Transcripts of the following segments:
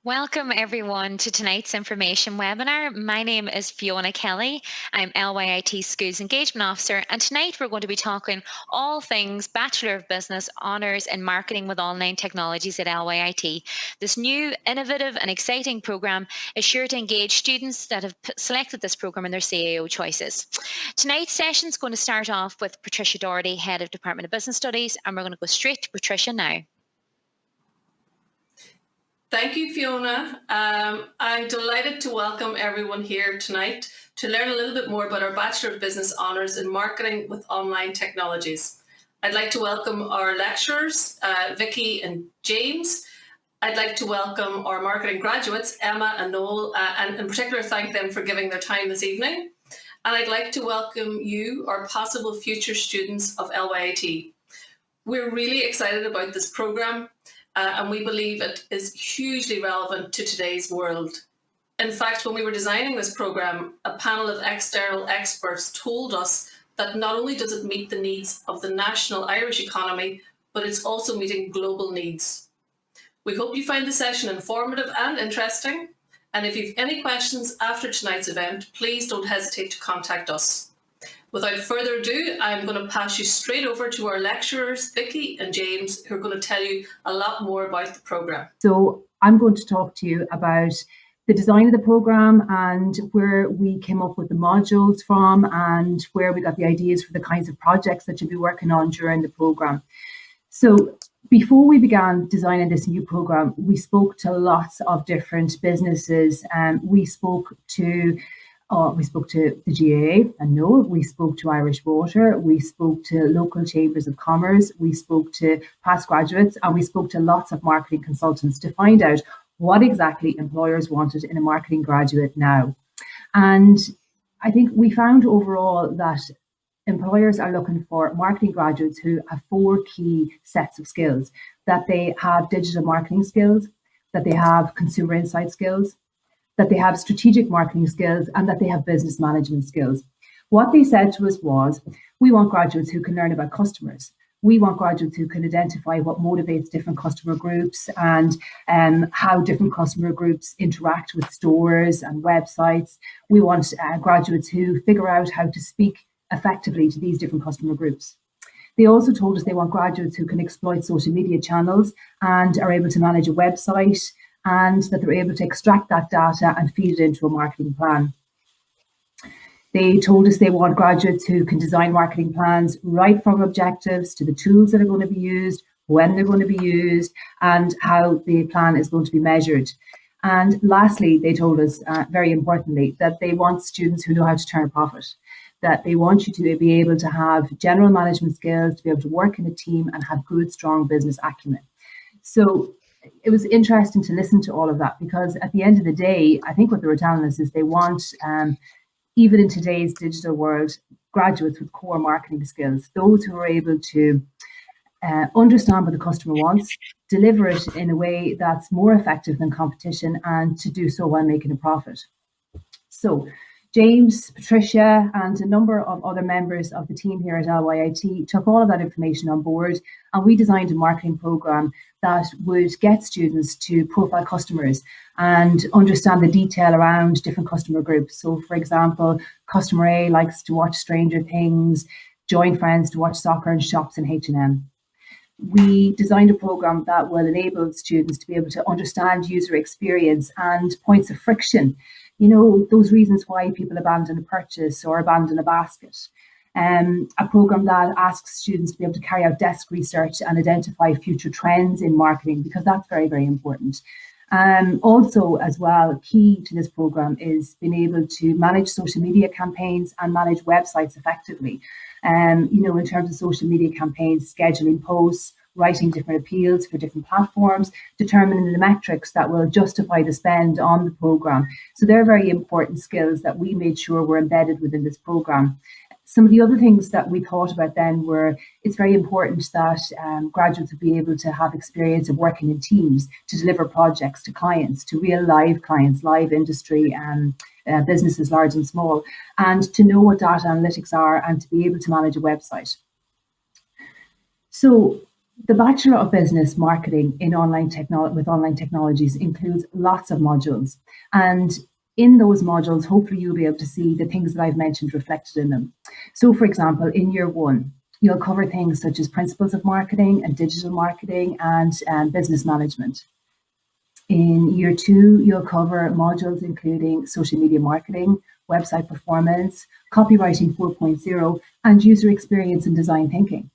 Welcome everyone to tonight's information webinar. My name is Fiona Kelly. I'm LYIT Schools Engagement Officer, and tonight we're going to be talking all things Bachelor of Business Honours in Marketing with Online Technologies at LYIT. This new, innovative and exciting programme is sure to engage students that have selected this programme in their CAO choices. Tonight's session is going to start off with Patricia Doherty, Head of Department of Business Studies, and we're going to go straight to Patricia now. Thank you, Fiona. I'm delighted to welcome everyone here tonight to learn a little bit more about our Bachelor of Business Honours in Marketing with Online Technologies. I'd like to welcome our lecturers, Vicky and James. I'd like to welcome our marketing graduates, Emma and Noel, and in particular thank them for giving their time this evening. And I'd like to welcome you, our possible future students of LYIT. We're really excited about this programme. And we believe it is hugely relevant to today's world. In fact, when we were designing this programme, a panel of external experts told us that not only does it meet the needs of the national Irish economy, but it's also meeting global needs. We hope you find the session informative and interesting. And if you've any questions after tonight's event, please don't hesitate to contact us. Without further ado, I'm going to pass you straight over to our lecturers, Vicky and James, who are going to tell you a lot more about the programme. So I'm going to talk to you about the design of the programme and where we came up with the modules from and where we got the ideas for the kinds of projects that you'll be working on during the programme. So before we began designing this new programme, we spoke to lots of different businesses, and we spoke to the GAA and Noel, we spoke to Irish Water, we spoke to local chambers of commerce, we spoke to past graduates, and we spoke to lots of marketing consultants to find out what exactly employers wanted in a marketing graduate now. And I think we found overall that employers are looking for marketing graduates who have 4 key sets of skills: that they have digital marketing skills, that they have consumer insight skills, that they have strategic marketing skills, and that they have business management skills. What they said to us was, we want graduates who can learn about customers. We want graduates who can identify what motivates different customer groups and how different customer groups interact with stores and websites. We want graduates who figure out how to speak effectively to these different customer groups. They also told us they want graduates who can exploit social media channels and are able to manage a website, and that they're able to extract that data and feed it into a marketing plan. They told us they want graduates who can design marketing plans right from objectives to the tools that are going to be used, when they're going to be used, and how the plan is going to be measured. And lastly, they told us, very importantly, that they want students who know how to turn a profit, that they want you to be able to have general management skills, to be able to work in a team and have good, strong business acumen. So it was interesting to listen to all of that, because at the end of the day, I think what they were telling us is they want, even in today's digital world, graduates with core marketing skills, those who are able to understand what the customer wants, deliver it in a way that's more effective than competition, and to do so while making a profit. So James, Patricia, and a number of other members of the team here at LYIT took all of that information on board, and we designed a marketing programme that would get students to profile customers and understand the detail around different customer groups. So, for example, customer A likes to watch Stranger Things, join friends to watch soccer, and shops in H&M. We designed a programme that will enable students to be able to understand user experience and points of friction. You know, those reasons why people abandon a purchase or abandon a basket. A programme that asks students to be able to carry out desk research and identify future trends in marketing, because that's very, very important. Also, as well, key to this programme is being able to manage social media campaigns and manage websites effectively. You know, in terms of social media campaigns, scheduling posts, writing different appeals for different platforms, determining the metrics that will justify the spend on the programme. So they're very important skills that we made sure were embedded within this programme. Some of the other things that we thought about then were, it's very important that graduates would be able to have experience of working in teams to deliver projects to clients, to real live clients, live industry, businesses large and small, and to know what data analytics are and to be able to manage a website. So The Bachelor of Business Marketing in with online technologies includes lots of modules. And in those modules, hopefully you'll be able to see the things that I've mentioned reflected in them. So for example, in year one, you'll cover things such as principles of marketing and digital marketing and business management. In year two, you'll cover modules including social media marketing, website performance, copywriting 4.0, and user experience and design thinking.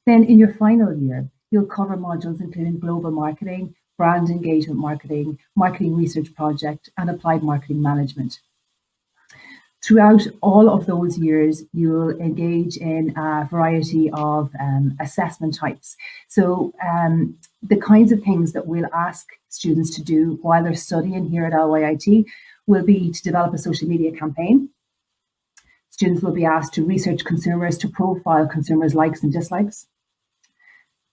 Then in your final year, you'll cover modules including global marketing, brand engagement marketing, marketing research project, and applied marketing management. Throughout all of those years, you'll engage in a variety of assessment types. So the kinds of things that we'll ask students to do while they're studying here at LYIT will be to develop a social media campaign. Students will be asked to research consumers, to profile consumers' likes and dislikes.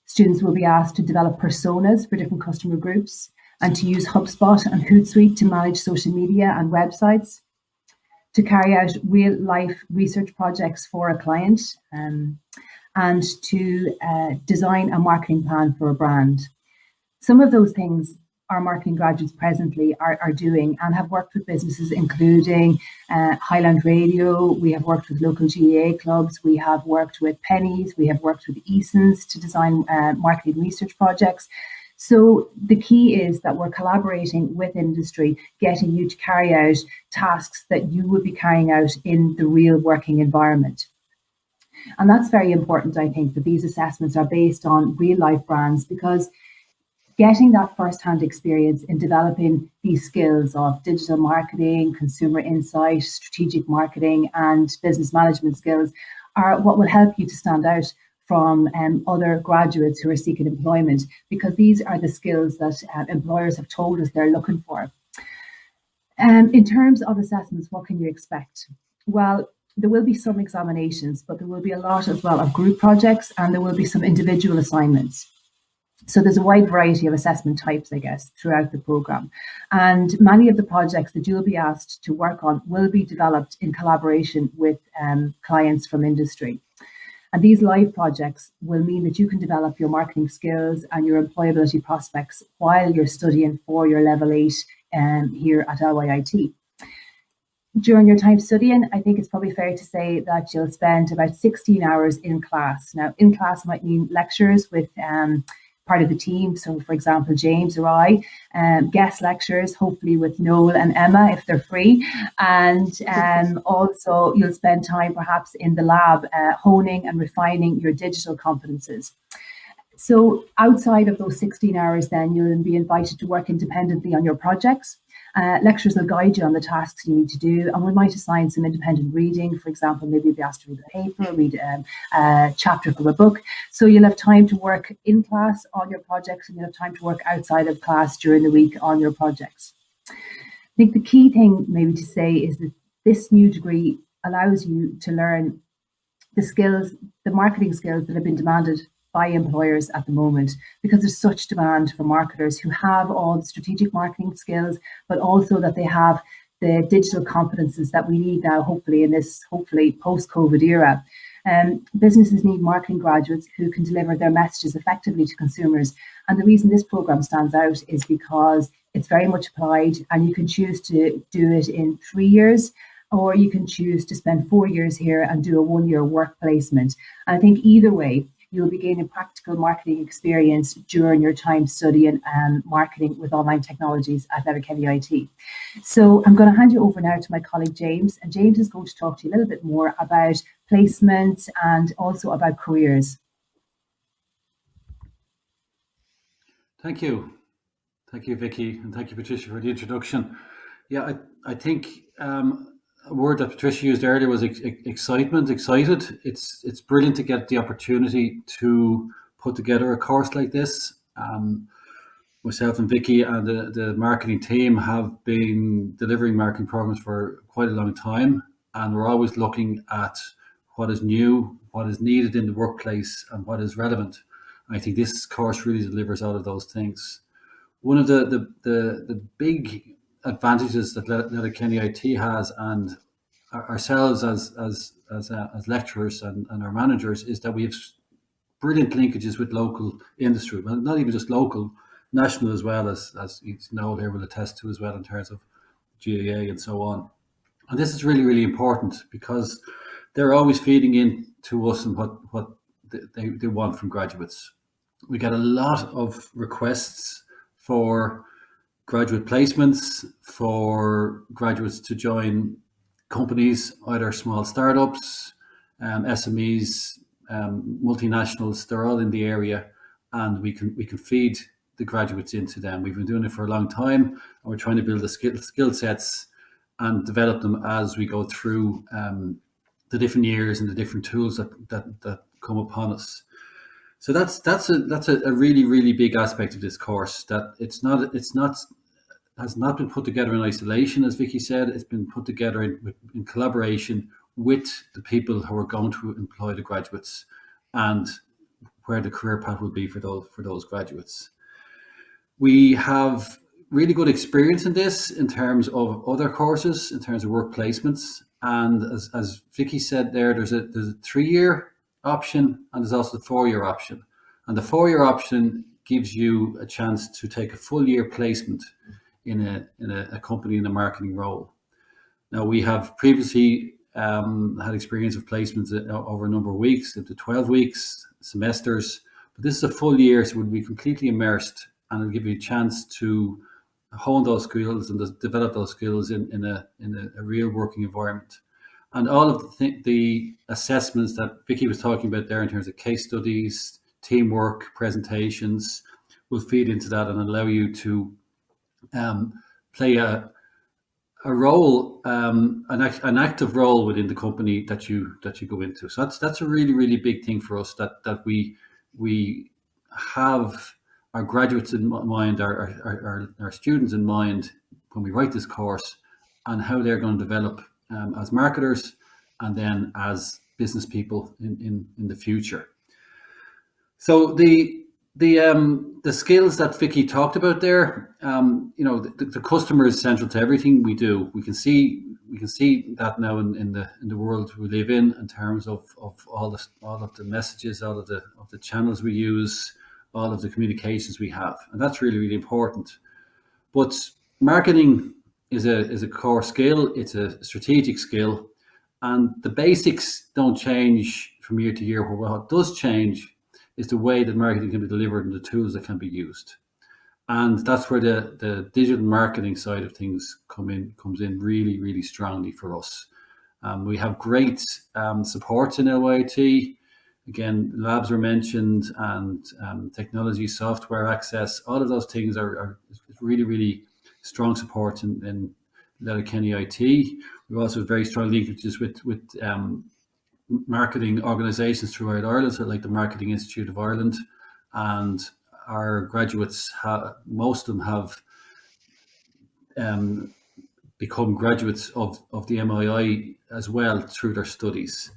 Students will be asked to develop personas for different customer groups and to use HubSpot and Hootsuite to manage social media and websites, to carry out real-life research projects for a client, and to design a marketing plan for a brand. Some of those things our marketing graduates presently are doing and have worked with businesses including Highland Radio, we have worked with local GAA clubs, we have worked with Pennies, we have worked with Easons to design marketing research projects. So the key is that we're collaborating with industry, getting you to carry out tasks that you would be carrying out in the real working environment. And that's very important, I think, that these assessments are based on real life brands, because getting that first-hand experience in developing these skills of digital marketing, consumer insight, strategic marketing, and business management skills are what will help you to stand out from other graduates who are seeking employment, because these are the skills that employers have told us they're looking for. In terms of assessments, what can you expect? Well, there will be some examinations, but there will be a lot as well of group projects, and there will be some individual assignments. So there's a wide variety of assessment types, I guess, throughout the programme. And many of the projects that you'll be asked to work on will be developed in collaboration with clients from industry. And these live projects will mean that you can develop your marketing skills and your employability prospects while you're studying for your level 8 here at LYIT. During your time studying, I think it's probably fair to say that you'll spend about 16 hours in class. Now, in class might mean lectures with part of the team. So for example, James or I, guest lectures, hopefully with Noel and Emma if they're free. And also you'll spend time perhaps in the lab honing and refining your digital competences. So outside of those 16 hours, then you'll be invited to work independently on your projects. Lecturers will guide you on the tasks you need to do, and we might assign some independent reading. For example, maybe you'll be asked to read a paper, read a chapter from a book. So you'll have time to work in class on your projects, and you'll have time to work outside of class during the week on your projects. I think the key thing maybe to say is that this new degree allows you to learn the skills, the marketing skills that have been demanded by employers at the moment, because there's such demand for marketers who have all the strategic marketing skills, but also that they have the digital competences that we need now, hopefully in this post-COVID era. Businesses need marketing graduates who can deliver their messages effectively to consumers. And the reason this programme stands out is because it's very much applied, and you can choose to do it in 3 years, or you can choose to spend 4 years here and do a 1-year work placement. And I think either way, you'll be gaining practical marketing experience during your time studying marketing with online technologies at Letterkenny IT. So I'm going to hand you over now to my colleague James, and James is going to talk to you a little bit more about placement and also about careers. Thank you. Thank you, Vicky, and thank you, Patricia, for the introduction. Yeah, I think a word that Patricia used earlier was excitement, excited. It's brilliant to get the opportunity to put together a course like this. Myself and Vicky and the marketing team have been delivering marketing programs for quite a long time, and we're always looking at what is new, what is needed in the workplace, and what is relevant. I think this course really delivers all of those things. One of the big advantages that Letterkenny IT has, and ourselves as lecturers and our managers, is that we have brilliant linkages with local industry, well, not even just local, national as well, as Noel here will attest to as well, in terms of GAA and so on. And this is really, really important, because they're always feeding in to us and what they want from graduates. We get a lot of requests for graduate placements, for graduates to join companies, either small startups, SMEs, multinationals. They're all in the area, and we can feed the graduates into them. We've been doing it for a long time, and we're trying to build the skill sets and develop them as we go through the different years and the different tools that come upon us. So that's a really, really big aspect of this course, that has not been put together in isolation, as Vicky said. It's been put together in collaboration with the people who are going to employ the graduates, and where the career path will be for those graduates. We have really good experience in this in terms of other courses, in terms of work placements. And as Vicky said there, there's a 3-year option, and there's also the 4-year option. And the 4-year option gives you a chance to take a full year placement in a company in a marketing role. Now, we have previously had experience of placements over a number of weeks, up to 12 weeks, semesters, but this is a full year, so we'll be completely immersed, and it'll give you a chance to hone those skills and develop those skills in a real working environment. And all of the assessments that Vicky was talking about there, in terms of case studies, teamwork, presentations, will feed into that and allow you to play a role, an active role within the company that you go into. So that's a really, really big thing for us, that we have our graduates in mind, our students in mind, when we write this course, and how they're going to develop as marketers, and then as business people in the future. So the skills that Vicky talked about there, the customer is central to everything we do. We can see that now in the world we live in terms of all of the messages, all of the channels we use, all of the communications we have, and that's really, really important. But marketing is a core skill. It's a strategic skill, and the basics don't change from year to year. What does change is the way that marketing can be delivered and the tools that can be used. And that's where the digital marketing side of things comes in really, really strongly for us. We have great supports in LYIT. Again, labs were mentioned, and technology, software access, all of those things are really, really strong support in LYIT. We also have very strong linkages with marketing organisations throughout Ireland, so like the Marketing Institute of Ireland, and our graduates, most of them have become graduates of the MII as well through their studies.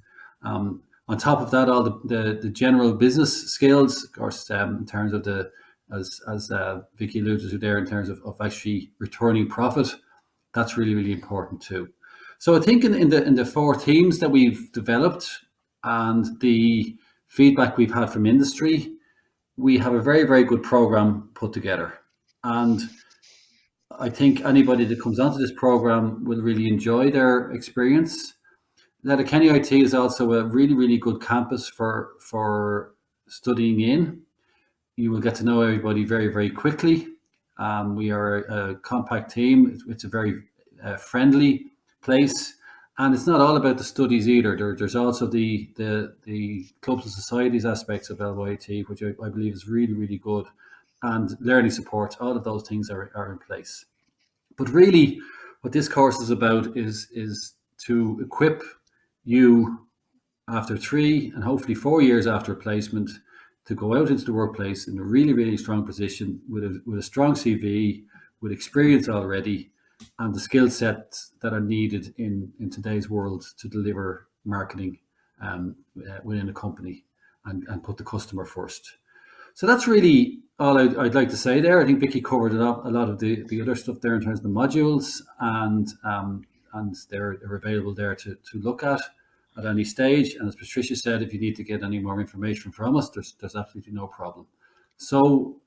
On top of that, all the general business skills, of course, in terms of as Vicky alluded to there, in terms of actually returning profit, that's really, really important too. So I think in the 4 themes that we've developed and the feedback we've had from industry, we have a very, very good program put together. And I think anybody that comes onto this program will really enjoy their experience. LYIT is also a really, really good campus for studying in. You will get to know everybody very, very quickly. We are a compact team. It's a very friendly place, and it's not all about the studies either. There's also the clubs and societies aspects of LYIT, which I believe is really, really good, and learning support. All of those things are in place. But really, what this course is about is to equip you after 3 and hopefully 4 years after placement to go out into the workplace in a really, really strong position with a strong CV, with experience already, and the skill sets that are needed in today's world to deliver marketing within a company and put the customer first. So that's really all I'd like to say there. I think Vicky covered a lot of the other stuff there in terms of the modules, and they're available there to look at. at any stage. And as Patricia said, if you need to get any more information from us, there's absolutely no problem. So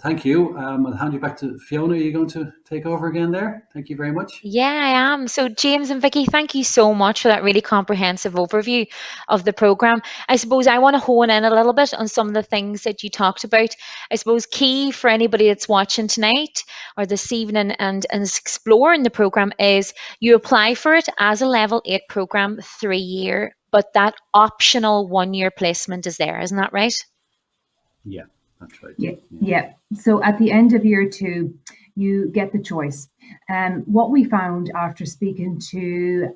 thank you. I'll hand you back to Fiona. Are you going to take over again there? Thank you very much. Yeah, I am. So, James and Vicky, thank you so much for that really comprehensive overview of the programme. I suppose I want to hone in a little bit on some of the things that you talked about. I suppose key for anybody that's watching tonight or this evening and is exploring the programme is you apply for it as a level 8 programme, 3-year, but that optional 1-year placement is there. Isn't that right? Yeah, that's right. Yeah. So at the end of year 2, you get the choice. What we found after speaking to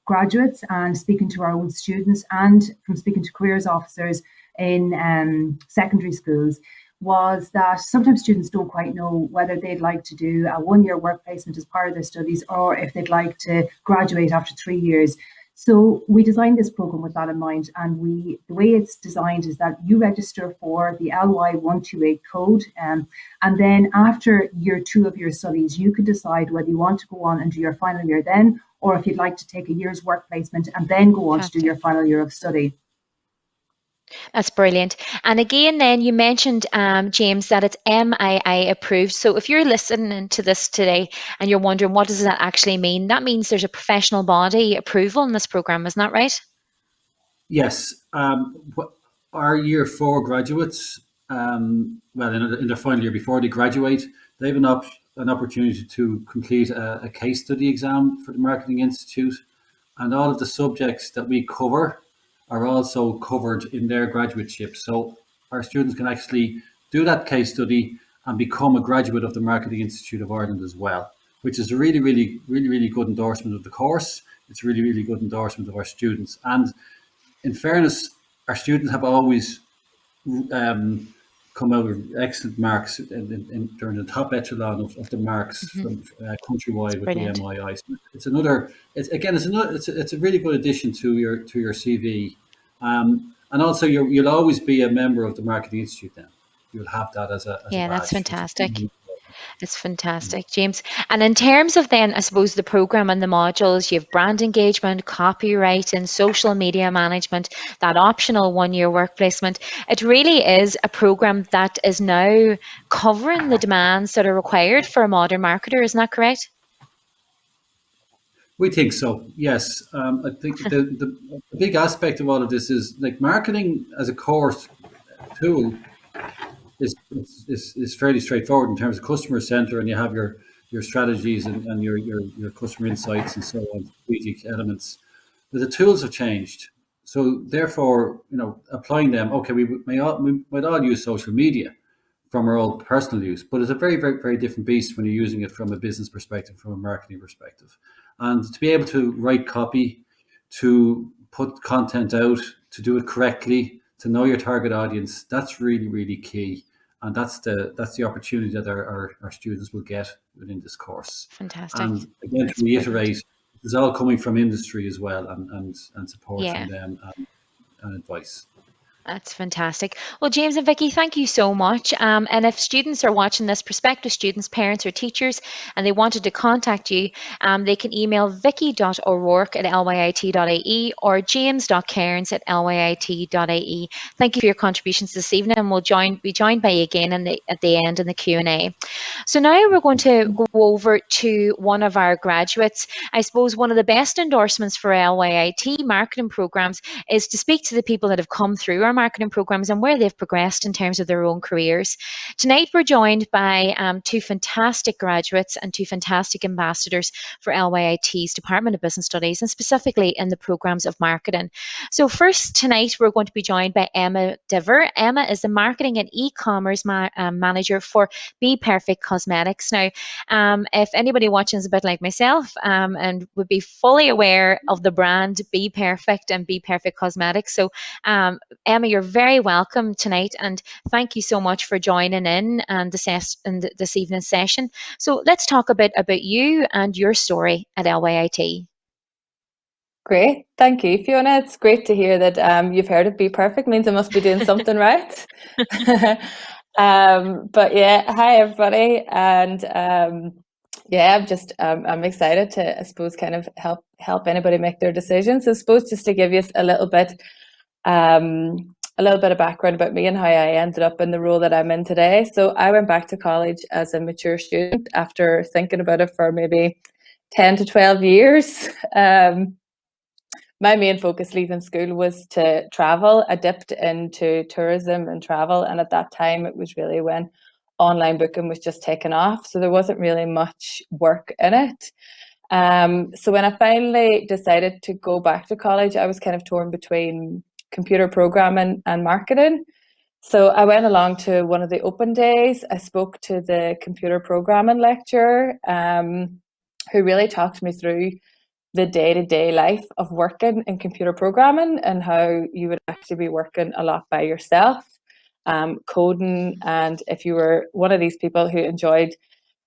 graduates and speaking to our own students and from speaking to careers officers in secondary schools was that sometimes students don't quite know whether they'd like to do a 1-year work placement as part of their studies or if they'd like to graduate after 3 years. So we designed this program with that in mind, and the way it's designed is that you register for the LY128 code, and then after year 2 of your studies, you can decide whether you want to go on and do your final year then, or if you'd like to take a year's work placement and then go on to do your final year of study. That's brilliant. And again, then you mentioned, James, that it's MII approved. So if you're listening to this today and you're wondering what does that actually mean, that means there's a professional body approval in this program, isn't that right? Yes. Our year 4 graduates, in their final year before they graduate, they have an opportunity to complete a case study exam for the Marketing Institute, and all of the subjects that we cover are also covered in their graduateship. So our students can actually do that case study and become a graduate of the Marketing Institute of Ireland as well, which is a really, really, really, really good endorsement of the course. It's a really, really good endorsement of our students. And in fairness, our students have always come out with excellent marks during the top echelon of the marks from countrywide with the MII. So it's a really good addition to your CV, and also you'll always be a member of the Marketing Institute. Then you'll have that as a badge. That's fantastic. It's fantastic, James. And in terms of then, I suppose, the program and the modules, you have brand engagement, copyright, and social media management, that optional 1-year work placement. It really is a program that is now covering the demands that are required for a modern marketer. Isn't that correct? We think so, yes. I think the big aspect of all of this is like marketing as a course tool is fairly straightforward in terms of customer center, and you have your strategies and your customer insights and so on, strategic elements. But the tools have changed, so therefore, applying them. Okay, we might all use social media from our own personal use, but it's a very, very, very different beast when you're using it from a business perspective, from a marketing perspective, and to be able to write copy, to put content out, to do it correctly, to know your target audience. That's really, really key. And that's the opportunity that our students will get within this course. Fantastic. And again, to reiterate, it's all coming from industry as well, and support from them and advice. That's fantastic. Well, James and Vicky, thank you so much. And if students are watching this, prospective students, parents or teachers, and they wanted to contact you, they can email vicky.o'rourke@lyit.ie or james.kearns@lyit.ie. Thank you for your contributions this evening, and we'll be joined by you again at the end in the Q&A. So now we're going to go over to one of our graduates. I suppose one of the best endorsements for LYIT marketing programs is to speak to the people that have come through our marketing programs and where they've progressed in terms of their own careers. Tonight we're joined by 2 fantastic graduates and 2 fantastic ambassadors for LYIT's Department of Business Studies, and specifically in the programs of marketing. So first tonight we're going to be joined by Emma Devir. Emma is the marketing and e-commerce manager for BPerfect Cosmetics. Now, if anybody watching is a bit like myself and would be fully aware of the brand BPerfect and BPerfect Cosmetics. So Emma, you're very welcome tonight, and thank you so much for joining in this evening's session. So let's talk a bit about you and your story at LYIT. Great, thank you, Fiona. It's great to hear that you've heard of BPerfect. Means I must be doing something right. But yeah, hi everybody, and Yeah, I'm excited to, I suppose, kind of help anybody make their decisions. I suppose just to give you a little bit of background about me and how I ended up in the role that I'm in today. So I went back to college as a mature student after thinking about it for maybe 10 to 12 years. My main focus leaving school was to travel. I dipped into tourism and travel, and at that time it was really when online booking was just taking off, so there wasn't really much work in it. So when I finally decided to go back to college, I was kind of torn between computer programming and marketing. So I went along to one of the open days. I spoke to the computer programming lecturer, who really talked me through the day-to-day life of working in computer programming and how you would actually be working a lot by yourself, coding. And if you were one of these people who enjoyed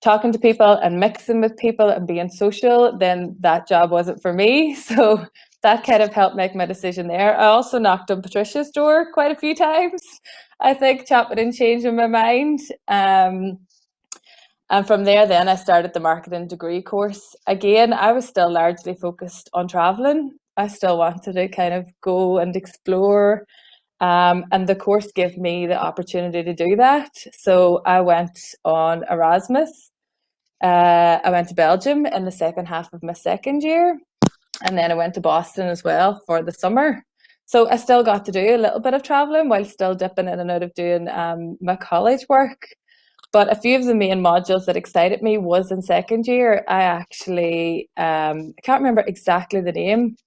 talking to people and mixing with people and being social, then that job wasn't for me. So that kind of helped make my decision there. I also knocked on Patricia's door quite a few times, I think, chopping and changing my mind. And from there, then I started the marketing degree course. Again, I was still largely focused on traveling. I still wanted to kind of go and explore. And the course gave me the opportunity to do that. So I went on Erasmus. I went to Belgium in the second half of my second year. And then I went to Boston as well for the summer. So I still got to do a little bit of traveling while still dipping in and out of doing my college work. But a few of the main modules that excited me was in second year. I actually, I can't remember exactly the name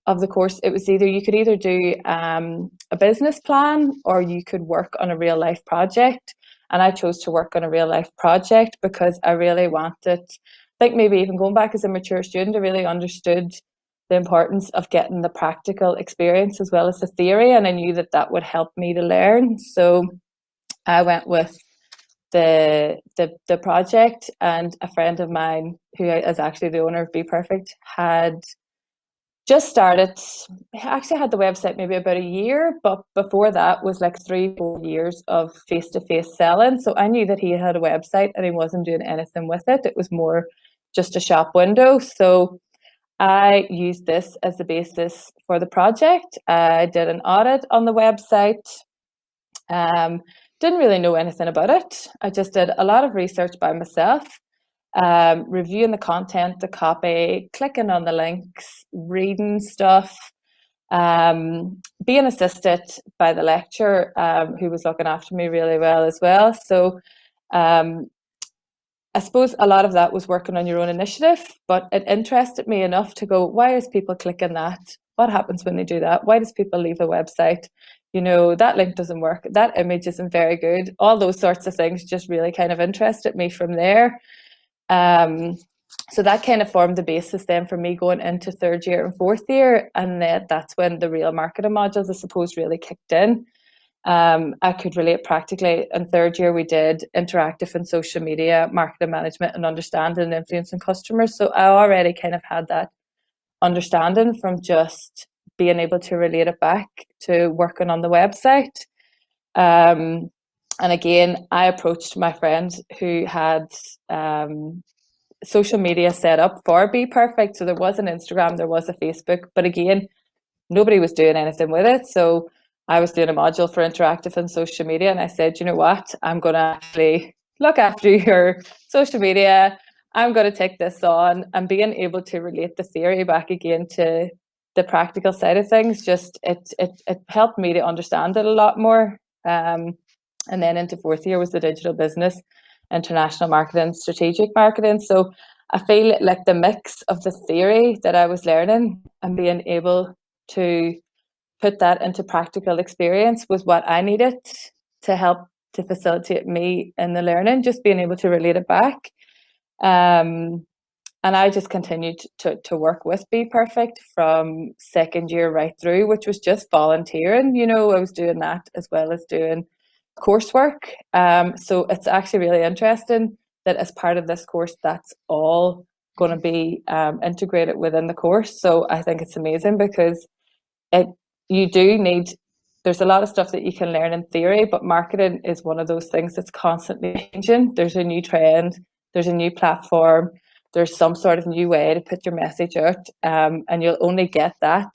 of the course. It was you could either do a business plan or you could work on a real life project. And I chose to work on a real life project because I really wanted, I think maybe even going back as a mature student, I really understood the importance of getting the practical experience as well as the theory. And I knew that that would help me to learn. So I went with the project, and a friend of mine who is actually the owner of BPerfect had just started. He actually had the website maybe about a year, but before that was like 3-4 years of face-to-face selling. So I knew that he had a website and he wasn't doing anything with it. It was more just a shop window. So I used this as the basis for the project. I did an audit on the website. Didn't really know anything about it. I just did a lot of research by myself, reviewing the content, the copy, clicking on the links, reading stuff, being assisted by the lecturer, who was looking after me really well as well. So I suppose a lot of that was working on your own initiative, but it interested me enough to go, why is people clicking that? What happens when they do that? Why does people leave the website? You know, that link doesn't work. That image isn't very good. All those sorts of things just really kind of interested me from there. So that kind of formed the basis then for me going into third year and fourth year. And that's when the real marketing modules, I suppose, really kicked in. I could relate practically. In third year, we did interactive and social media, marketing management, and understanding and influencing customers. So I already kind of had that understanding from just being able to relate it back to working on the website. And again, I approached my friend who had social media set up for BPerfect. So there was an Instagram, there was a Facebook, but again, nobody was doing anything with it. So I was doing a module for interactive and social media, and I said, you know what, I'm going to actually look after your social media. I'm going to take this on, and being able to relate the theory back again to the practical side of things, just it helped me to understand it a lot more. And then into fourth year was the digital business, international marketing, strategic marketing. So I feel like the mix of the theory that I was learning and being able to put that into practical experience was what I needed to help to facilitate me in the learning, just being able to relate it back. And I just continued to work with BPerfect from second year right through, which was just volunteering. You know, I was doing that as well as doing coursework. So it's actually really interesting that as part of this course, that's all going to be integrated within the course. So I think it's amazing because there's a lot of stuff that you can learn in theory, but marketing is one of those things that's constantly changing. There's a new trend, there's a new platform, there's some sort of new way to put your message out, and you'll only get that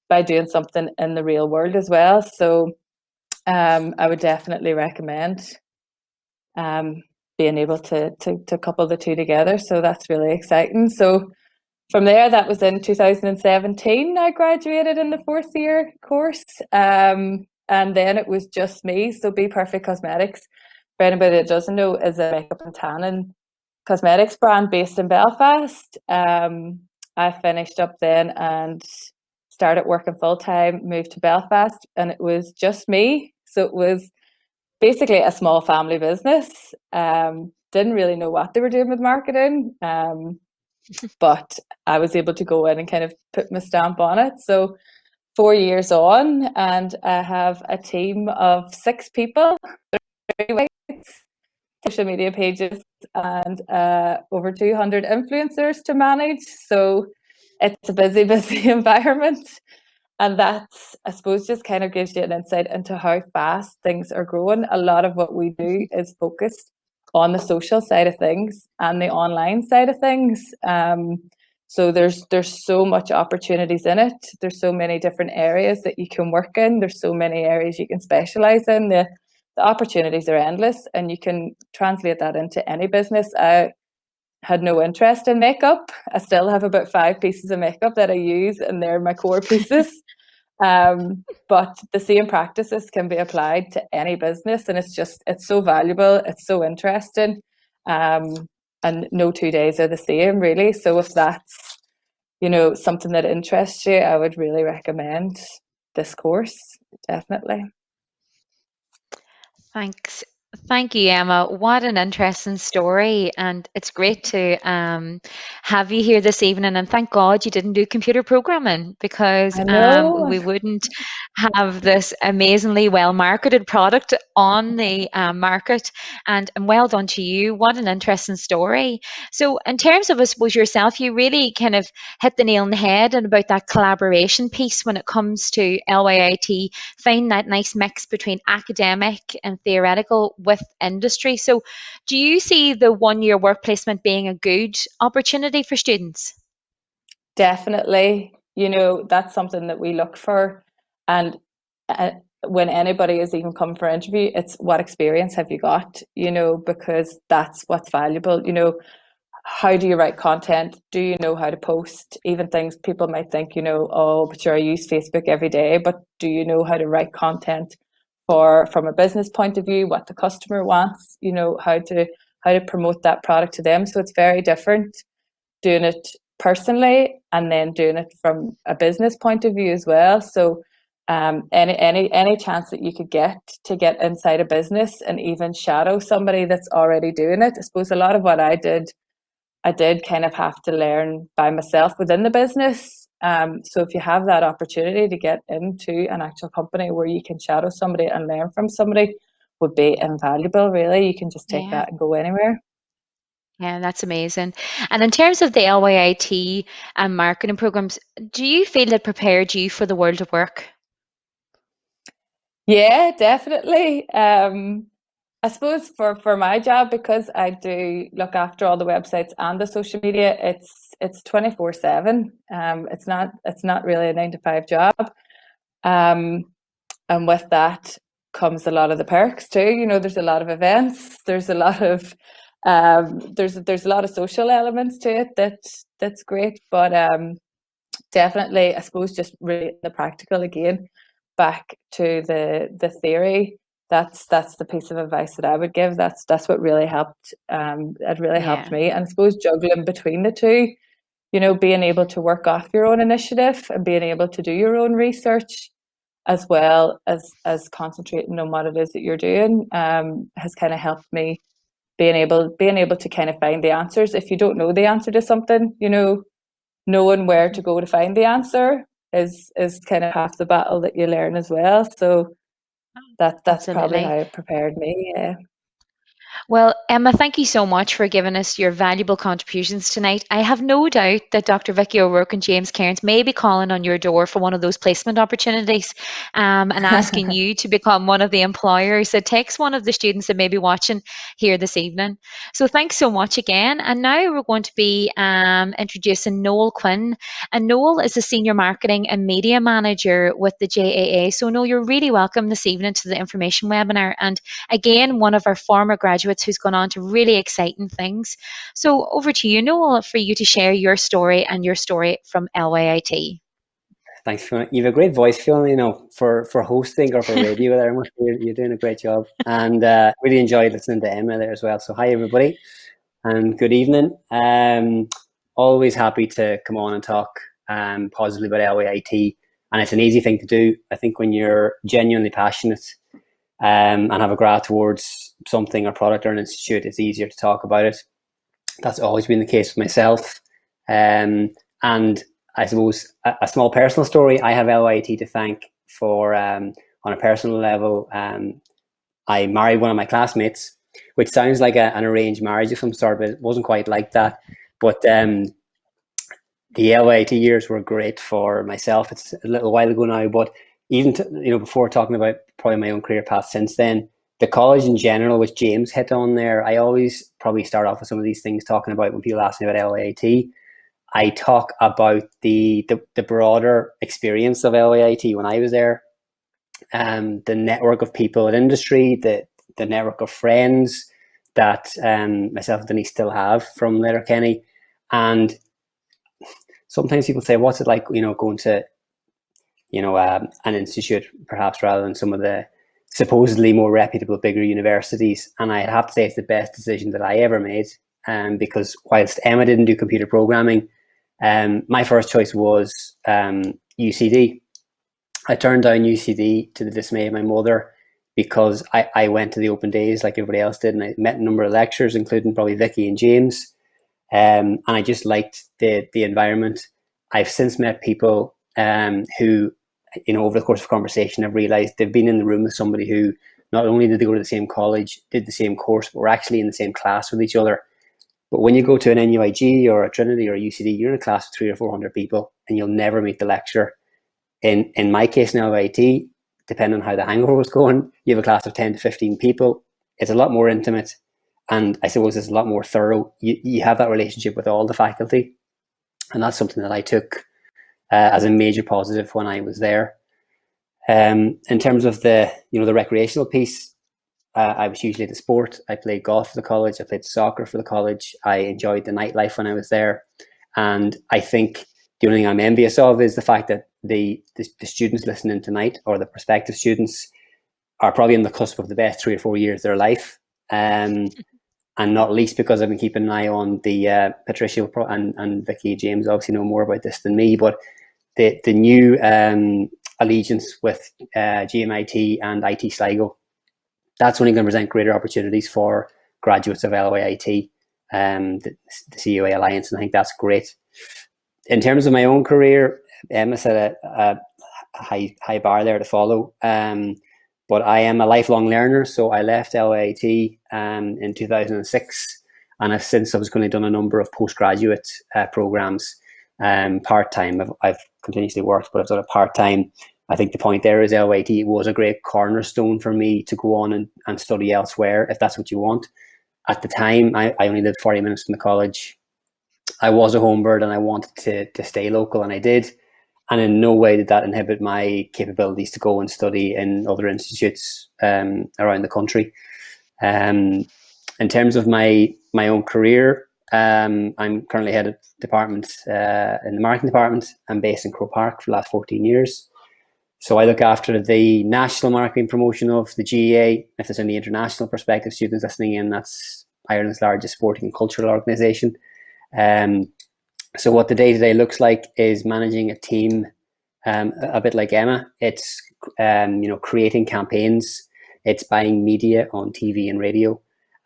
by doing something in the real world as well. So I would definitely recommend being able to couple the two together. So that's really exciting. So from there, that was in 2017. I graduated in the 4th year course, and then it was just me. So BPerfect Cosmetics, for anybody that doesn't know, is a makeup and tanning cosmetics brand based in Belfast. I finished up then and started working full time, moved to Belfast, and it was just me. So it was basically a small family business. Didn't really know what they were doing with marketing, but I was able to go in and kind of put my stamp on it. So 4 years on, and I have a team of 6 people, 3 social media pages, and over 200 influencers to manage. So it's a busy environment. And that's, I suppose, just kind of gives you an insight into how fast things are growing. A lot of what we do is focused on the social side of things and the online side of things. So there's so much opportunities in it. There's so many different areas that you can work in. There's so many areas you can specialize in. The opportunities are endless, and you can translate that into any business. I had no interest in makeup. I still have about 5 pieces of makeup that I use, and they're my core pieces. But the same practices can be applied to any business, and it's so valuable, it's so interesting, and no 2 days are the same, really. So if that's, something that interests you, I would really recommend this course, definitely. Thanks. Thank you, Emma. What an interesting story. And it's great to have you here this evening. And thank God you didn't do computer programming, because I know. we wouldn't have this amazingly well marketed product on the market. And well done to you. What an interesting story. So, in terms of, I suppose, yourself, you really kind of hit the nail on the head and about that collaboration piece when it comes to LYIT, find that nice mix between academic and theoretical with industry. So do you see the 1-year work placement being a good opportunity for students? Definitely. That's something that we look for. And when anybody is even come for an interview, it's what experience have you got, because that's what's valuable. How do you write content? Do you know how to post? Even things people might think, oh, but sure, I use Facebook every day, but do you know how to write content from a business point of view, what the customer wants, how to promote that product to them? So it's very different doing it personally and then doing it from a business point of view as well. So any chance that you could get to get inside a business and even shadow somebody that's already doing it. I suppose a lot of what I did kind of have to learn by myself within the business. So if you have that opportunity to get into an actual company where you can shadow somebody and learn from somebody, would be invaluable, really. You can just take that and go anywhere. Yeah, that's amazing. And in terms of the LYIT and marketing programs, do you feel it prepared you for the world of work? Yeah, definitely. I suppose for my job, because I do look after all the websites and the social media, it's 24/7. It's not really a 9-to-5 job. And with that comes a lot of the perks too. There's a lot of events. There's a lot of there's a lot of social elements to it that's great. But definitely, I suppose, just really the practical again, back to the theory. That's the piece of advice that I would give. That's what really helped. It really helped me. And I suppose juggling between the two, being able to work off your own initiative and being able to do your own research, as well as concentrating on what it is that you're doing, has kind of helped me being able to kind of find the answers. If you don't know the answer to something, knowing where to go to find the answer is kind of half the battle that you learn as well. So that's Absolutely. probably how it prepared me. Yeah. Well, Emma, thank you so much for giving us your valuable contributions tonight. I have no doubt that Dr. Vicky O'Rourke and James Kearns may be calling on your door for one of those placement opportunities, and asking you to become one of the employers that takes one of the students that may be watching here this evening. So thanks so much again. And now we're going to be introducing Noel Quinn. And Noel is the Senior Marketing and Media Manager with the GAA. So Noel, you're really welcome this evening to the information webinar. And again, one of our former graduates who's gone on to really exciting things. So over to you, Noel, for you to share your story and your story from LYIT. Thanks, Fiona. You have a great voice, Fiona, you know, for hosting or for radio there. You're doing a great job. And really enjoyed listening to Emma there as well. So hi, everybody, and good evening. Always happy to come on and talk positively about LYIT. And it's an easy thing to do. I think when you're genuinely passionate and have a graft towards something or product or an institute, it's easier to talk about it. That's always been the case with myself. And I suppose a small personal story, I have LYIT to thank for, on a personal level, I married one of my classmates, which sounds like an arranged marriage of some sort, but it wasn't quite like that. But the LYIT years were great for myself. It's a little while ago now, but even before talking about probably my own career path since then, the college in general, which James hit on there, I always probably start off with some of these things talking about when people ask me about LYIT. I talk about the broader experience of LYIT when I was there, the network of people in industry, the network of friends that myself and Denise still have from Letterkenny. And sometimes people say, what's it like, going to, an institute perhaps rather than some of the supposedly more reputable, bigger universities? And I'd have to say it's the best decision that I ever made. Because whilst Emma didn't do computer programming, my first choice was UCD. I turned down UCD to the dismay of my mother because I went to the open days like everybody else did, and I met a number of lecturers, including probably Vicky and James. And I just liked the environment. I've since met people who, over the course of conversation, I've realized they've been in the room with somebody who not only did they go to the same college, did the same course, but were actually in the same class with each other. But when you go to an NUIG or a Trinity or a UCD, you're in a class of 300 or 400 people, and you'll never meet the lecturer. In my case now, LYIT, depending on how the hangover was going, you have a class of 10 to 15 people. It's a lot more intimate, and I suppose it's a lot more thorough. You have that relationship with all the faculty, and that's something that I took as a major positive when I was there. In terms of the recreational piece, I was hugely into sport. I played golf for the college. I played soccer for the college. I enjoyed the nightlife when I was there. And I think the only thing I'm envious of is the fact that the students listening tonight, or the prospective students, are probably on the cusp of the best 3 or 4 years of their life. And not least because I've been keeping an eye on the Patricia and Vicky. James obviously know more about this than me, but the new allegiance with GMIT and IT Sligo, that's only going to present greater opportunities for graduates of LYIT, the CAO Alliance, and I think that's great. In terms of my own career, Emma set a high bar there to follow, but I am a lifelong learner, so I left LYIT in 2006, and I've since subsequently done a number of postgraduate programs part-time. I've continuously worked, but I've done it part-time. I think the point there is LYIT was a great cornerstone for me to go on and study elsewhere, if that's what you want. At the time, I only lived 40 minutes from the college. I was a home bird and I wanted to stay local, and I did. And in no way did that inhibit my capabilities to go and study in other institutes around the country. In terms of my own career, I'm currently head of department in the marketing department. I'm based in Croke Park for the last 14 years. So I look after the national marketing promotion of the GAA. If there's any international prospective students listening in, that's Ireland's largest sporting and cultural organisation. So what the day-to-day looks like is managing a team, a bit like Emma. It's creating campaigns. It's buying media on TV and radio,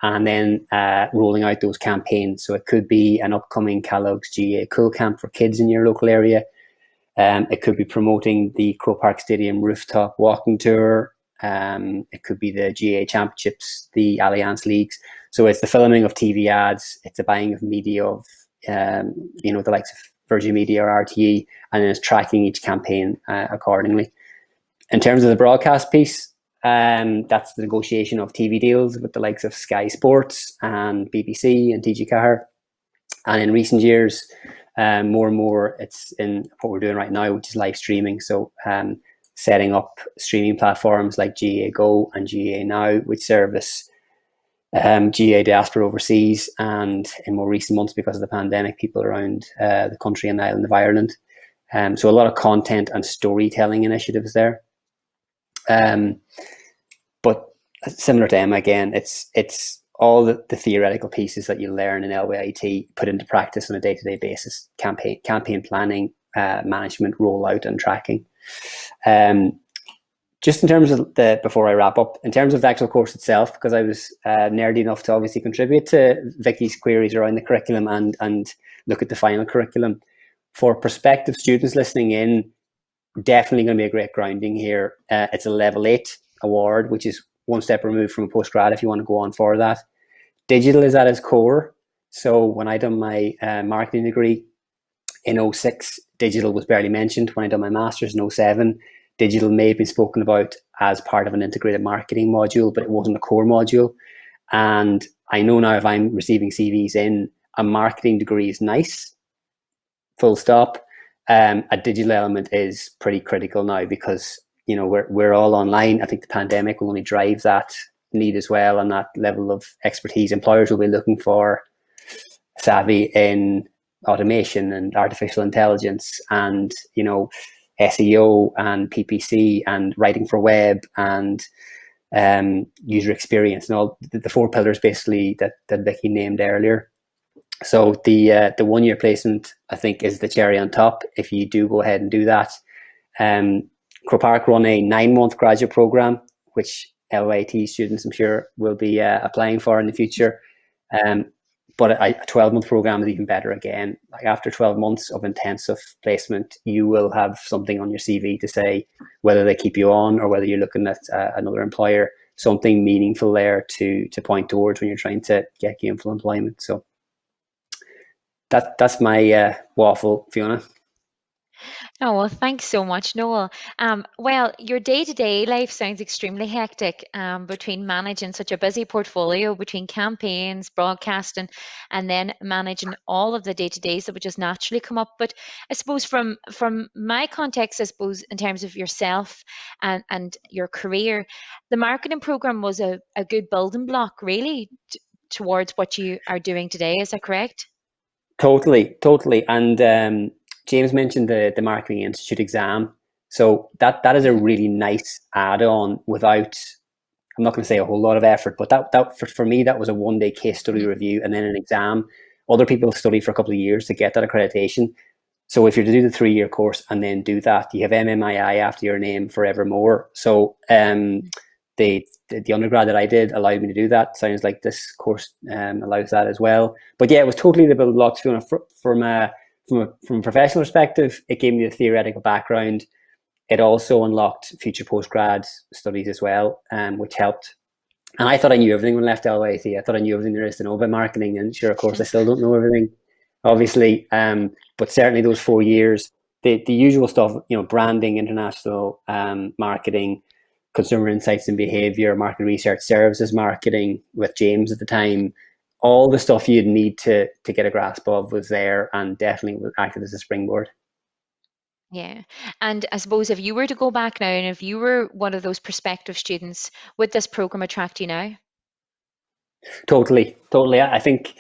and then rolling out those campaigns. So it could be an upcoming Kellogg's GAA Cool Camp for kids in your local area. It could be promoting the Croke Park Stadium rooftop walking tour. It could be the GAA championships, the Allianz leagues. So it's the filming of TV ads, it's the buying of media of, the likes of Virgin Media or RTE, and then it's tracking each campaign accordingly. In terms of the broadcast piece, that's the negotiation of TV deals with the likes of Sky Sports and BBC and TG Car. And in recent years, more and more, it's in what we're doing right now, which is live streaming. So setting up streaming platforms like GAA Go and GAA Now, which service GAA diaspora overseas, and in more recent months, because of the pandemic, people around the country and the island of Ireland. So a lot of content and storytelling initiatives there. But similar to Emma, again, it's all the theoretical pieces that you learn in LYIT put into practice on a day-to-day basis: campaign planning, management, rollout, and tracking. Just in terms of before I wrap up, in terms of the actual course itself, because I was nerdy enough to obviously contribute to Vicky's queries around the curriculum and look at the final curriculum. For prospective students listening in, definitely going to be a great grounding here. It's a level 8 award, which is one step removed from a postgrad if you want to go on for that. Digital is at its core. So when I done my marketing degree in 06, digital was barely mentioned. When I done my master's in 07, digital may have been spoken about as part of an integrated marketing module, but it wasn't a core module. And I know now, if I'm receiving CVs in, a marketing degree is nice, full stop. A digital element is pretty critical now, because we're all online. I think the pandemic will only drive that need as well, and that level of expertise. Employers will be looking for savvy in automation and artificial intelligence, and SEO and PPC and writing for web and user experience, and all the 4 pillars basically that Vicky named earlier. So the 1 year placement, I think, is the cherry on top if you do go ahead and do that. Croke Park run a 9-month graduate program, which LYIT students, I'm sure, will be applying for in the future. But a 12-month program is even better. Again, like after 12 months of intensive placement, you will have something on your CV to say whether they keep you on or whether you're looking at another employer. Something meaningful there to point towards when you're trying to get gainful employment. So that's my waffle, Fiona. Oh, well, thanks so much, Noel. Well, your day-to-day life sounds extremely hectic, between managing such a busy portfolio, between campaigns, broadcasting, and then managing all of the day-to-days that would just naturally come up. But I suppose from my context, I suppose in terms of yourself and your career, the marketing program was a good building block, really, towards what you are doing today. Is that correct? Totally. And James mentioned the Marketing Institute exam. So that is a really nice add-on without, I'm not going to say a whole lot of effort, but that for me, that was a 1-day case study review and then an exam. Other people study for a couple of years to get that accreditation. So if you're to do the 3-year course and then do that, you have MMII after your name forevermore. So the undergrad that I did allowed me to do that. Sounds like this course allows that as well. But yeah, it was totally the building blocks. From a professional perspective, it gave me the theoretical background. It also unlocked future postgrad studies as well, which helped. And I thought I knew everything when I left LYIT. I thought I knew everything there is to know about marketing. And sure, of course, I still don't know everything, obviously. But certainly those 4 years, the usual stuff, branding, international marketing, consumer insights and behavior, market research, services marketing with James at the time, all the stuff you'd need to get a grasp of was there, and definitely acted as a springboard. Yeah. And I suppose if you were to go back now, and if you were one of those prospective students, would this program attract you now? Totally. I think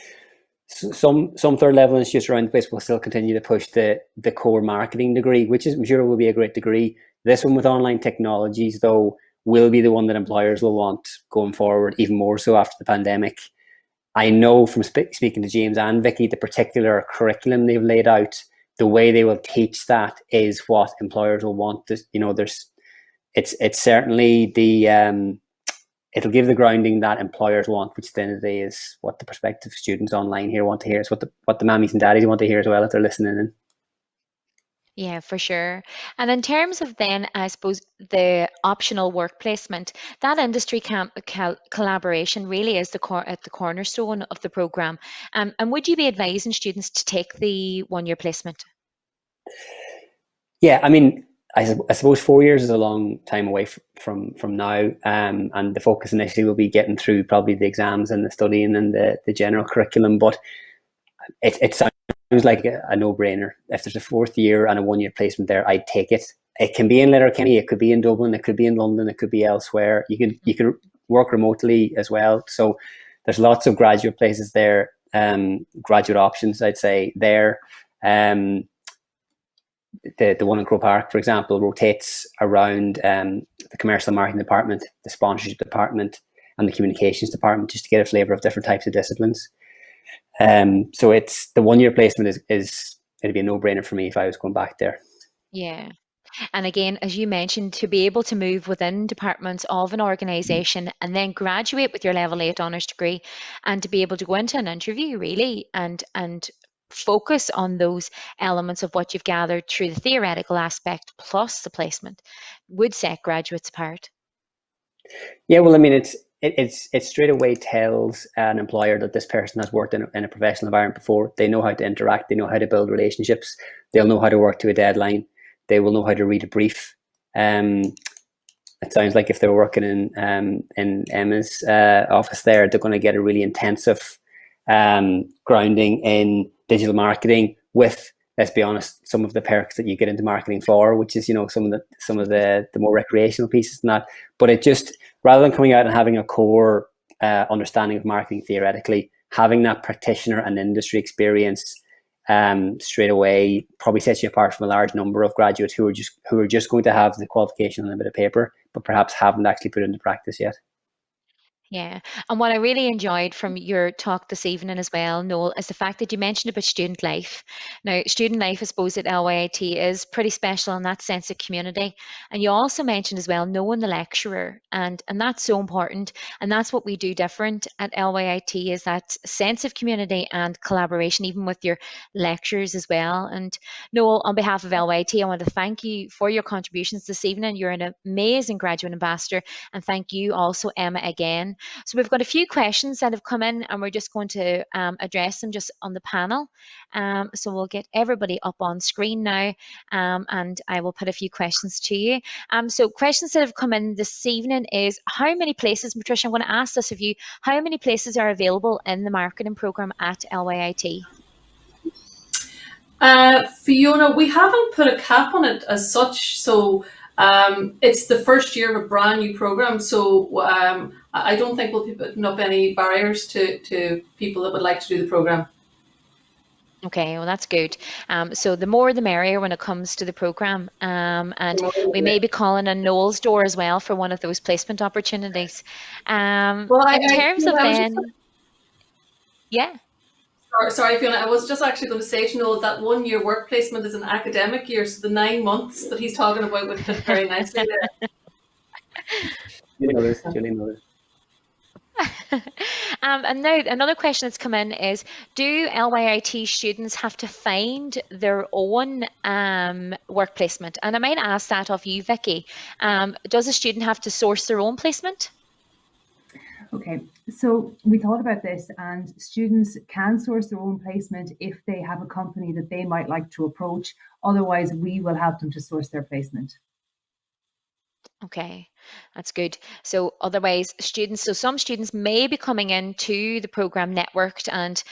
some third level institutes around the place will still continue to push the core marketing degree, which I'm sure will be a great degree. This one with online technologies, though, will be the one that employers will want going forward, even more so after the pandemic. I know from speaking to James and Vicky, the particular curriculum they've laid out, the way they will teach that is what employers will want. It's certainly it'll give the grounding that employers want, which at the end of the day is what the prospective students online here want to hear. It's what the mammies and daddies want to hear as well if they're listening in. Yeah, for sure. And in terms of then, I suppose, the optional work placement, that industry collaboration really is at the cornerstone of the program. And would you be advising students to take the 1-year placement? Yeah, I mean, I suppose 4 years is a long time away from now, and the focus initially will be getting through probably the exams and the studying and the general curriculum. But it sounds like a no-brainer. If there's a 4th year and a 1-year placement there, I'd take it. It can be in Letterkenny, it could be in Dublin, it could be in London, it could be elsewhere. You can work remotely as well. So there's lots of graduate places there, graduate options, I'd say there. The one in Croke Park, for example, rotates around the commercial marketing department, the sponsorship department, and the communications department, just to get a flavour of different types of disciplines. So it's the 1-year placement is it'd be a no-brainer for me if I was going back there. Yeah. And again, as you mentioned, to be able to move within departments of an organisation and then graduate with your level 8 honours degree, and to be able to go into an interview really and focus on those elements of what you've gathered through the theoretical aspect plus the placement would set graduates apart. Yeah, well, I mean, it straight away tells an employer that this person has worked in a professional environment before. They know how to interact. They know how to build relationships. They'll know how to work to a deadline. They will know how to read a brief. It sounds like if they're working in Emma's office there, they're going to get a really intensive grounding in digital marketing with, let's be honest, some of the perks that you get into marketing for, which is, some of the more recreational pieces than that. But it just, rather than coming out and having a core understanding of marketing theoretically, having that practitioner and industry experience straight away probably sets you apart from a large number of graduates who are just going to have the qualification on a bit of paper, but perhaps haven't actually put it into practice yet. Yeah. And what I really enjoyed from your talk this evening as well, Noel, is the fact that you mentioned about student life. Now, student life, I suppose, at LYIT is pretty special in that sense of community. And you also mentioned as well knowing the lecturer, and that's so important. And that's what we do different at LYIT, is that sense of community and collaboration, even with your lecturers as well. And Noel, on behalf of LYIT, I want to thank you for your contributions this evening. You're an amazing graduate ambassador. And thank you also, Emma, again. So we've got a few questions that have come in, and we're just going to address them just on the panel. So we'll get everybody up on screen now, and I will put a few questions to you. So questions that have come in this evening is, how many places, Patricia, I'm going to ask this of you, how many places are available in the marketing programme at LYIT? Fiona, we haven't put a cap on it as such, so it's the first year of a brand new program, so I don't think we'll be putting up any barriers to people that would like to do the program. Okay, well, that's good. So the more the merrier when it comes to the program. And we may be calling on Noel's door as well for one of those placement opportunities. In terms of then, yeah. Sorry, Fiona, I was just actually going to say to Noel that 1-year work placement is an academic year, so the 9 months that he's talking about would fit very nicely there. Julie knows. And now another question that's come in is, do LYIT students have to find their own work placement? And I might ask that of you, Vicky. Does a student have to source their own placement? Okay, so we thought about this, and students can source their own placement if they have a company that they might like to approach. Otherwise, we will help them to source their placement. Okay, that's good. So otherwise, some students may be coming into the program networked, and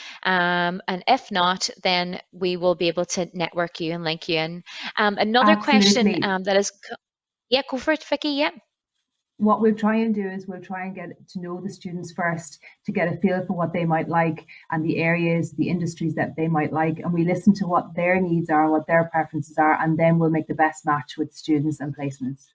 if not, then we will be able to network you and link you in. Another Absolutely. question that is, yeah, go for it, Vicky. Yeah. What we'll try and do is we'll try and get to know the students first to get a feel for what they might like and the areas, the industries that they might like. And we listen to what their needs are, what their preferences are, and then we'll make the best match with students and placements.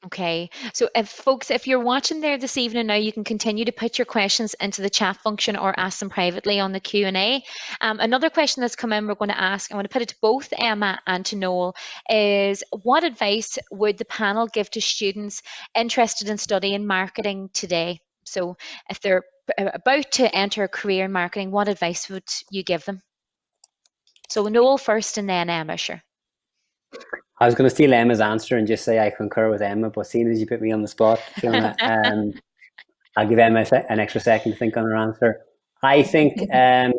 Okay, so if you're watching there this evening now, you can continue to put your questions into the chat function or ask them privately on the Q&A. Another question that's come in, we're going to ask, I want to put it to both Emma and to Noel, is what advice would the panel give to students interested in studying marketing today? So if they're about to enter a career in marketing, what advice would you give them? So Noel first and then Emma, sure. I was going to steal Emma's answer and just say I concur with Emma, but seeing as you put me on the spot, Fiona, I'll give Emma an extra second to think on her answer. I think, I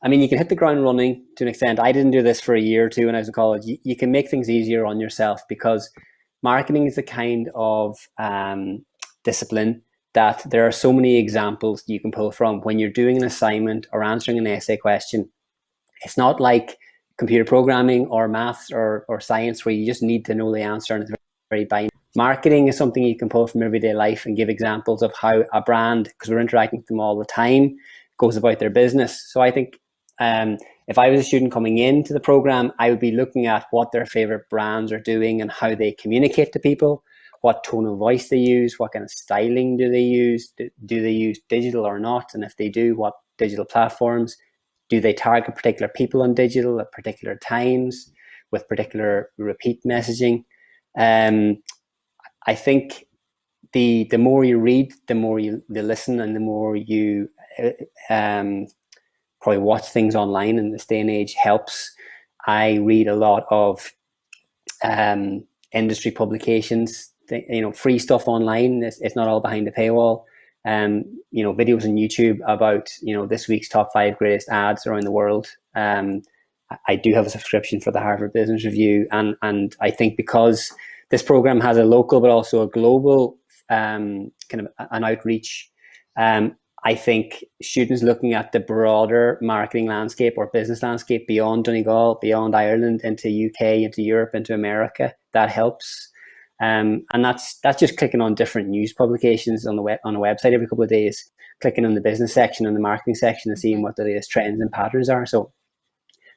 mean, you can hit the ground running to an extent. I didn't do this for a year or two when I was in college. You can make things easier on yourself, because marketing is the kind of discipline that there are so many examples you can pull from when you're doing an assignment or answering an essay question. It's not like computer programming or maths or science where you just need to know the answer and it's very binary. Marketing is something you can pull from everyday life and give examples of how a brand, because we're interacting with them all the time, goes about their business. So I think if I was a student coming into the program, I would be looking at what their favorite brands are doing and how they communicate to people, what tone of voice they use, what kind of styling do they use, do they use digital or not, and if they do, what digital platforms, do they target particular people on digital at particular times with particular repeat messaging. I think the more you read, the more you listen, and the more you probably watch things online in this day and age helps. I read a lot of industry publications, free stuff online. It's not all behind the paywall. Videos on YouTube about, this week's top 5 greatest ads around the world. I do have a subscription for the Harvard Business Review. And I think because this program has a local, but also a global kind of an outreach, I think students looking at the broader marketing landscape or business landscape beyond Donegal, beyond Ireland, into UK, into Europe, into America, that helps. And that's just clicking on different news publications on a website every couple of days, clicking on the business section and the marketing section and seeing what the latest trends and patterns are. So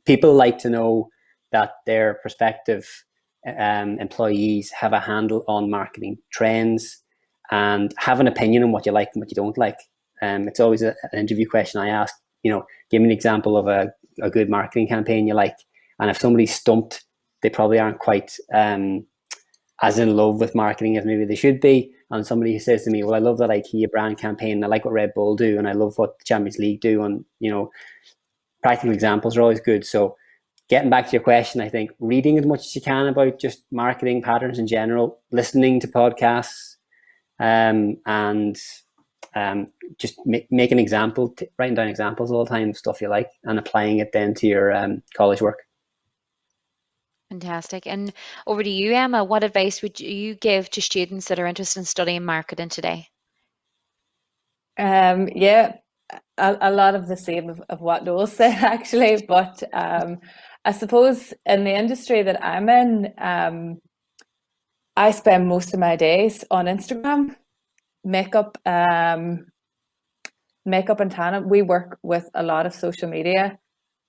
people like to know that their prospective employees have a handle on marketing trends and have an opinion on what you like and what you don't like. It's always an interview question I ask, give me an example of a good marketing campaign you like. And if somebody's stumped, they probably aren't quite as in love with marketing as maybe they should be. And somebody who says to me, well, I love that IKEA brand campaign, I like what Red Bull do, and I love what the Champions League do. And, practical examples are always good. So getting back to your question, I think reading as much as you can about just marketing patterns in general, listening to podcasts, and just making example, writing down examples all the time of stuff you like and applying it then to your college work. Fantastic. And over to you, Emma. What advice would you give to students that are interested in studying marketing today? Yeah, a lot of the same of what Noel said, actually. But I suppose in the industry that I'm in, I spend most of my days on Instagram. Makeup and tanning. We work with a lot of social media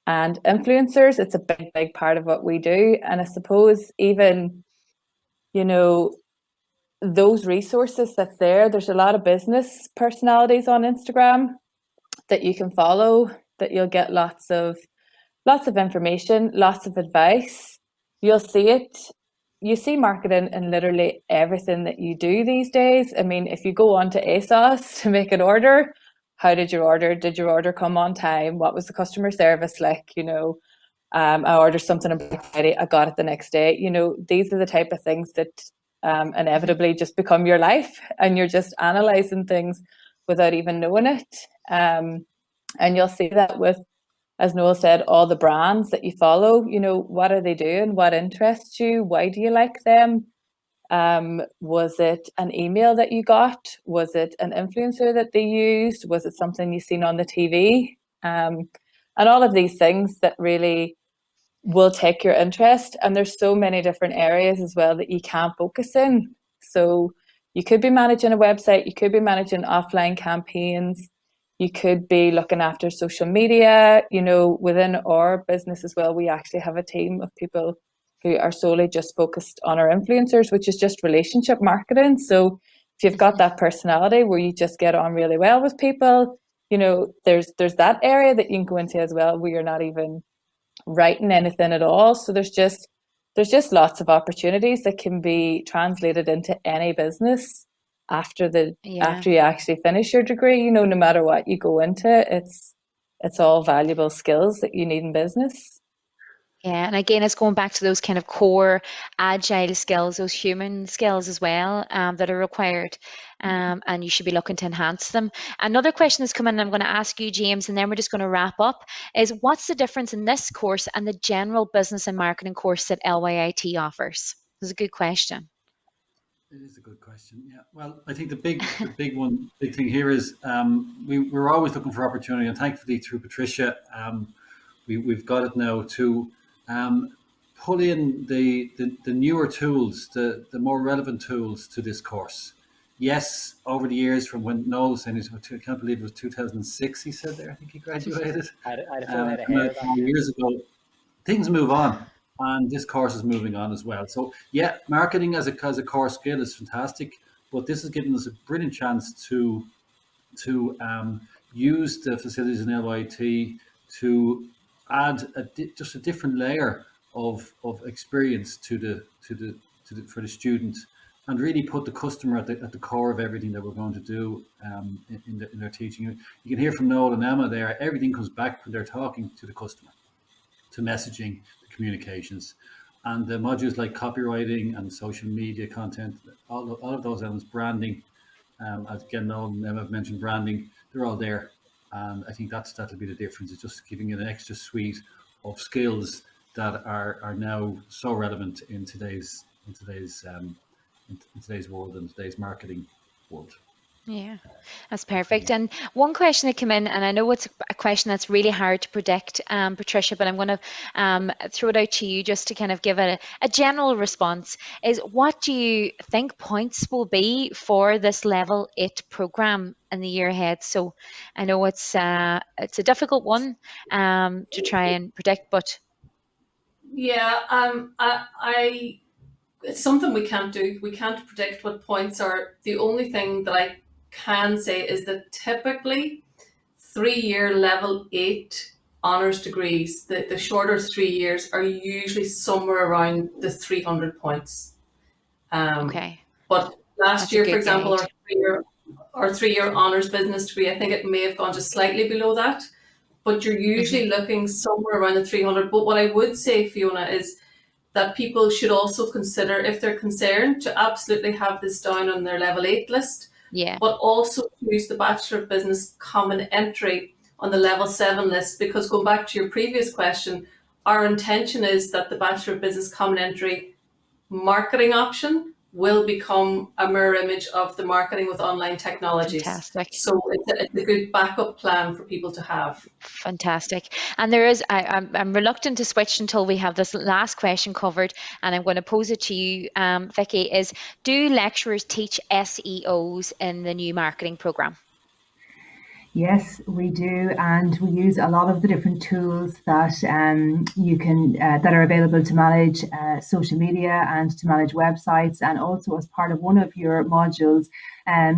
and influencers. It's a big part of what we do. And I suppose even, those resources that's there's a lot of business personalities on Instagram that you can follow, that you'll get lots of information, lots of advice. You'll see it. You see marketing in literally everything that you do these days. I mean, if you go on to ASOS to make an order, how did you order? Did your order come on time? What was the customer service like? I ordered something on Black Friday, I got it the next day. These are the type of things that inevitably just become your life, and you're just analysing things without even knowing it. And you'll see that with, as Noel said, all the brands that you follow, what are they doing? What interests you? Why do you like them? Was it an email that you got? Was it an influencer that they used? Was it something you've seen on the TV? And all of these things that really will take your interest. And there's so many different areas as well that you can focus in. So you could be managing a website, you could be managing offline campaigns, you could be looking after social media. Within our business as well, we actually have a team of people who are solely just focused on our influencers, which is just relationship marketing. So if you've got that personality where you just get on really well with people, there's that area that you can go into as well, where you're not even writing anything at all. So there's just lots of opportunities that can be translated into any business after you actually finish your degree. No matter what you go into, it's all valuable skills that you need in business. Yeah, and again, it's going back to those kind of core agile skills, those human skills as well, that are required, and you should be looking to enhance them. Another question that's come in, I'm going to ask you, James, and then we're just going to wrap up, is what's the difference in this course and the general business and marketing course that LYIT offers? This is a good question. It is a good question. Yeah. Well, I think the big thing here is we're always looking for opportunity, and thankfully through Patricia, we've got it now to pull in the newer tools, the more relevant tools to this course. Yes, over the years from when Noel was saying, I can't believe it was 2006. He said there, I think he graduated. I'd have full head of hair. 4 years ago. Things move on, and this course is moving on as well. So yeah, marketing as a core skill is fantastic, but this is giving us a brilliant chance to use the facilities in LYIT to add just a different layer of experience for the student, and really put the customer at the core of everything that we're going to do in their teaching. You can hear from Noel and Emma there, everything comes back when they're talking to the customer, to messaging, to communications, and the modules like copywriting and social media content, all of those elements, branding, as again Noel and Emma have mentioned branding, they're all there. And I think that'll be the difference. It's just giving it an extra suite of skills that are now so relevant in today's world and today's marketing world. Yeah, that's perfect. And one question that came in, and I know it's a question that's really hard to predict, Patricia, but I'm going to throw it out to you just to kind of give a general response, is what do you think points will be for this level 8 program in the year ahead? So I know it's a difficult one to try and predict, but Yeah, it's something we can't do. We can't predict what points are. The only thing that I can say is that typically 3-year level 8 honours degrees, the shorter 3 years, are usually somewhere around the 300 points. okay. But last That's year, for example, our 3-year honours business degree, I think it may have gone just slightly below that, but you're usually looking somewhere around the 300. But what I would say, Fiona, is that people should also consider, if they're concerned, to absolutely have this down on their level 8 list, Yeah. but also use the Bachelor of Business Common Entry on the level 7 list, because going back to your previous question, our intention is that the Bachelor of Business Common Entry marketing option will become a mirror image of the marketing with online technologies. Fantastic. So it's a good backup plan for people to have. Fantastic. And there is, I'm reluctant to switch until we have this last question covered, and I'm going to pose it to you, Vicky, is do lecturers teach SEOs in the new marketing program? Yes, we do, and we use a lot of the different tools that you can that are available to manage social media and to manage websites, and also as part of one of your modules,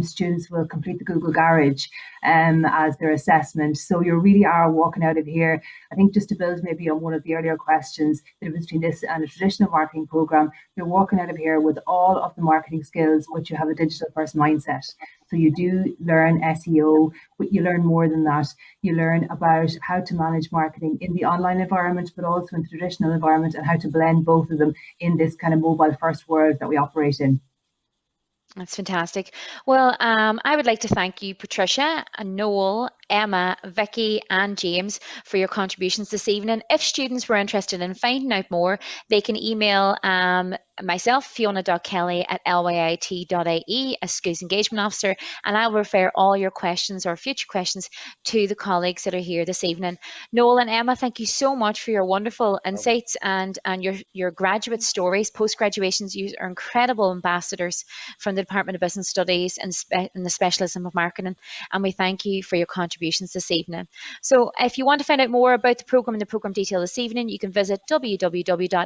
students will complete the Google Garage as their assessment. So you really are walking out of here. I think just to build maybe on one of the earlier questions, the difference between this and a traditional marketing program, you're walking out of here with all of the marketing skills, but you have a digital first mindset. So you do learn SEO, but you learn more than that. You learn about how to manage marketing in the online environment, but also in the traditional environment, and how to blend both of them in this kind of mobile first world that we operate in. That's fantastic. Well, I would like to thank you, Patricia, Noel, Emma, Vicky, and James for your contributions this evening. If students were interested in finding out more, they can email myself, fiona.kelly@lyit.ie, as Schools Engagement Officer, and I'll refer all your questions or future questions to the colleagues that are here this evening. Noel and Emma, thank you so much for your wonderful insights and your graduate stories. Post-graduations, you are incredible ambassadors from the Department of Business Studies and in the specialism of marketing, and we thank you for your contributions this evening. So if you want to find out more about the programme and the programme detail this evening, you can visit www.lyit.ie.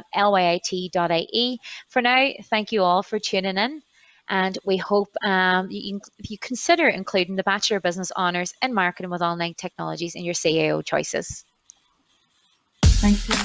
For now, thank you all for tuning in, and we hope you consider including the Bachelor of Business Honours in Marketing with Online Technologies in your CAO choices. Thank you.